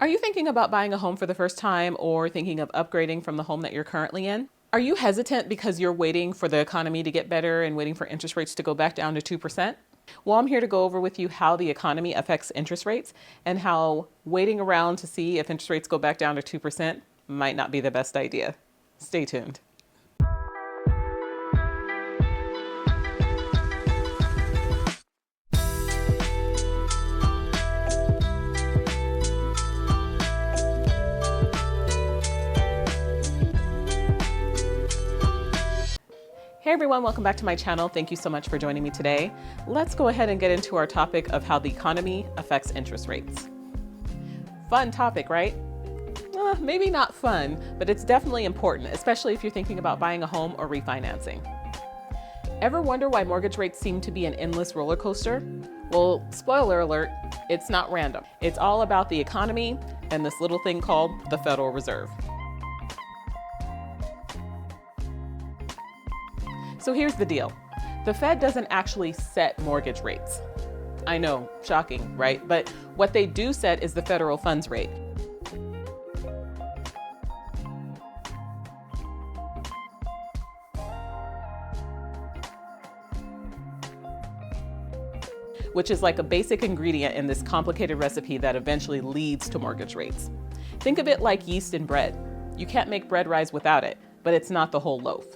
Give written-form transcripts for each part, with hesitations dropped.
Are you thinking about buying a home for the first time or thinking of upgrading from the home that you're currently in? Are you hesitant because you're waiting for the economy to get better and waiting for interest rates to go back down to 2%? Well, I'm here to go over with you how the economy affects interest rates and how waiting around to see if interest rates go back down to 2% might not be the best idea. Stay tuned. Hey everyone, welcome back to my channel. Thank you so much for joining me today. Let's go ahead and get into our topic of how the economy affects interest rates. Fun topic, right? Maybe not fun, but it's definitely important, especially if you're thinking about buying a home or refinancing. Ever wonder why mortgage rates seem to be an endless roller coaster? Well, spoiler alert, it's not random. It's all about the economy and this little thing called the Federal Reserve. So here's the deal. The Fed doesn't actually set mortgage rates. I know, shocking, right? But what they do set is the federal funds rate. Which is like a basic ingredient in this complicated recipe that eventually leads to mortgage rates. Think of it like yeast in bread. You can't make bread rise without it, but it's not the whole loaf.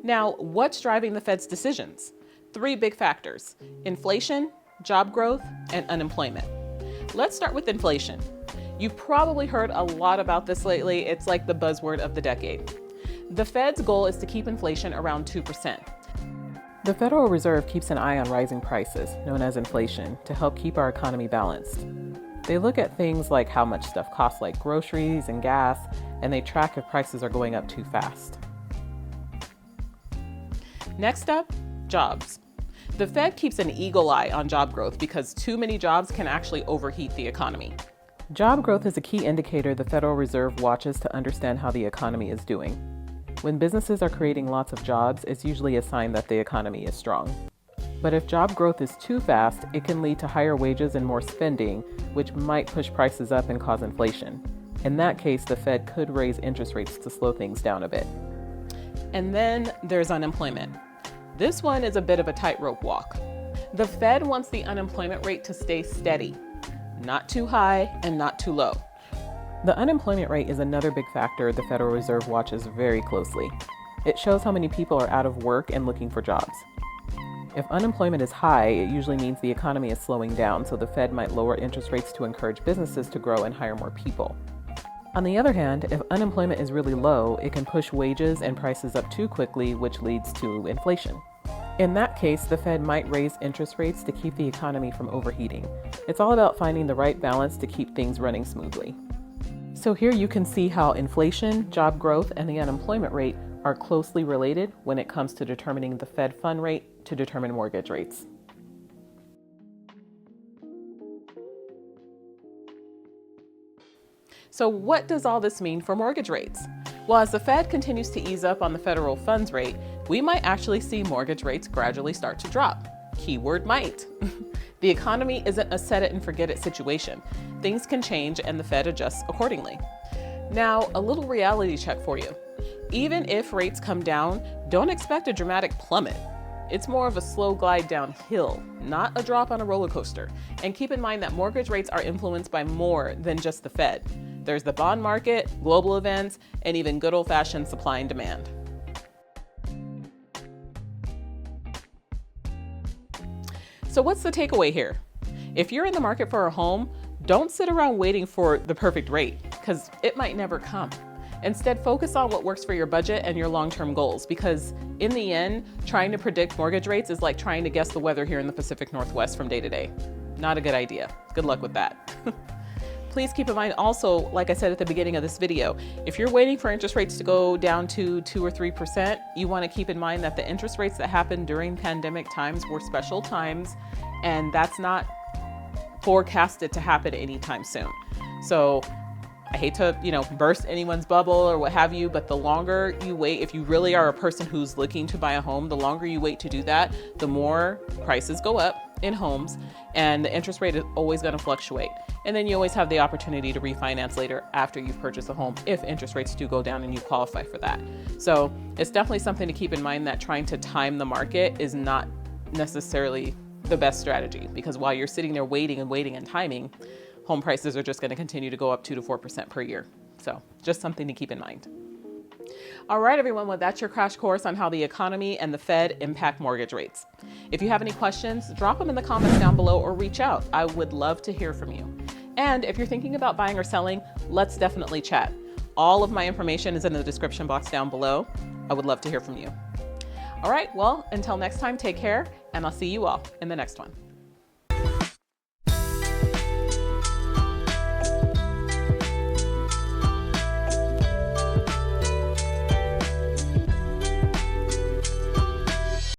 Now, what's driving the Fed's decisions? Three big factors: inflation, job growth, and unemployment. Let's start with inflation. You've probably heard a lot about this lately. It's like the buzzword of the decade. The Fed's goal is to keep inflation around 2%. The Federal Reserve keeps an eye on rising prices, known as inflation, to help keep our economy balanced. They look at things like how much stuff costs, like groceries and gas, and they track if prices are going up too fast. Next up, jobs. The Fed keeps an eagle eye on job growth because too many jobs can actually overheat the economy. Job growth is a key indicator the Federal Reserve watches to understand how the economy is doing. When businesses are creating lots of jobs, it's usually a sign that the economy is strong. But if job growth is too fast, it can lead to higher wages and more spending, which might push prices up and cause inflation. In that case, the Fed could raise interest rates to slow things down a bit. And then there's unemployment. This one is a bit of a tightrope walk. The Fed wants the unemployment rate to stay steady, not too high and not too low. The unemployment rate is another big factor the Federal Reserve watches very closely. It shows how many people are out of work and looking for jobs. If unemployment is high, it usually means the economy is slowing down, so the Fed might lower interest rates to encourage businesses to grow and hire more people. On the other hand, if unemployment is really low, it can push wages and prices up too quickly, which leads to inflation. In that case, the Fed might raise interest rates to keep the economy from overheating. It's all about finding the right balance to keep things running smoothly. So here you can see how inflation, job growth, and the unemployment rate are closely related when it comes to determining the Fed fund rate to determine mortgage rates. So what does all this mean for mortgage rates? Well, as the Fed continues to ease up on the federal funds rate, we might actually see mortgage rates gradually start to drop. Keyword might. The economy isn't a set it and forget it situation. Things can change and the Fed adjusts accordingly. Now, a little reality check for you. Even if rates come down, don't expect a dramatic plummet. It's more of a slow glide downhill, not a drop on a roller coaster. And keep in mind that mortgage rates are influenced by more than just the Fed. There's the bond market, global events, and even good old-fashioned supply and demand. So what's the takeaway here? If you're in the market for a home, don't sit around waiting for the perfect rate, because it might never come. Instead, focus on what works for your budget and your long-term goals, because in the end, trying to predict mortgage rates is like trying to guess the weather here in the Pacific Northwest from day to day. Not a good idea. Good luck with that. Please keep in mind also, like I said at the beginning of this video, if you're waiting for interest rates to go down to 2 or 3%, you want to keep in mind that the interest rates that happened during pandemic times were special times, and that's not forecasted to happen anytime soon. So I hate to, burst anyone's bubble or what have you, but the longer you wait, if you really are a person who's looking to buy a home, the longer you wait to do that, the more prices go up in homes, and the interest rate is always going to fluctuate. And then you always have the opportunity to refinance later after you've purchased a home if interest rates do go down and you qualify for that. So it's definitely something to keep in mind, that trying to time the market is not necessarily the best strategy, because while you're sitting there waiting and timing, home prices are just going to continue to go up 2 to 4% per year. So just something to keep in mind. All right, everyone, well, that's your crash course on how the economy and the Fed impact mortgage rates. If you have any questions, drop them in the comments down below or reach out. I would love to hear from you. And if you're thinking about buying or selling, let's definitely chat. All of my information is in the description box down below. I would love to hear from you. All right, well, until next time, take care, and I'll see you all in the next one.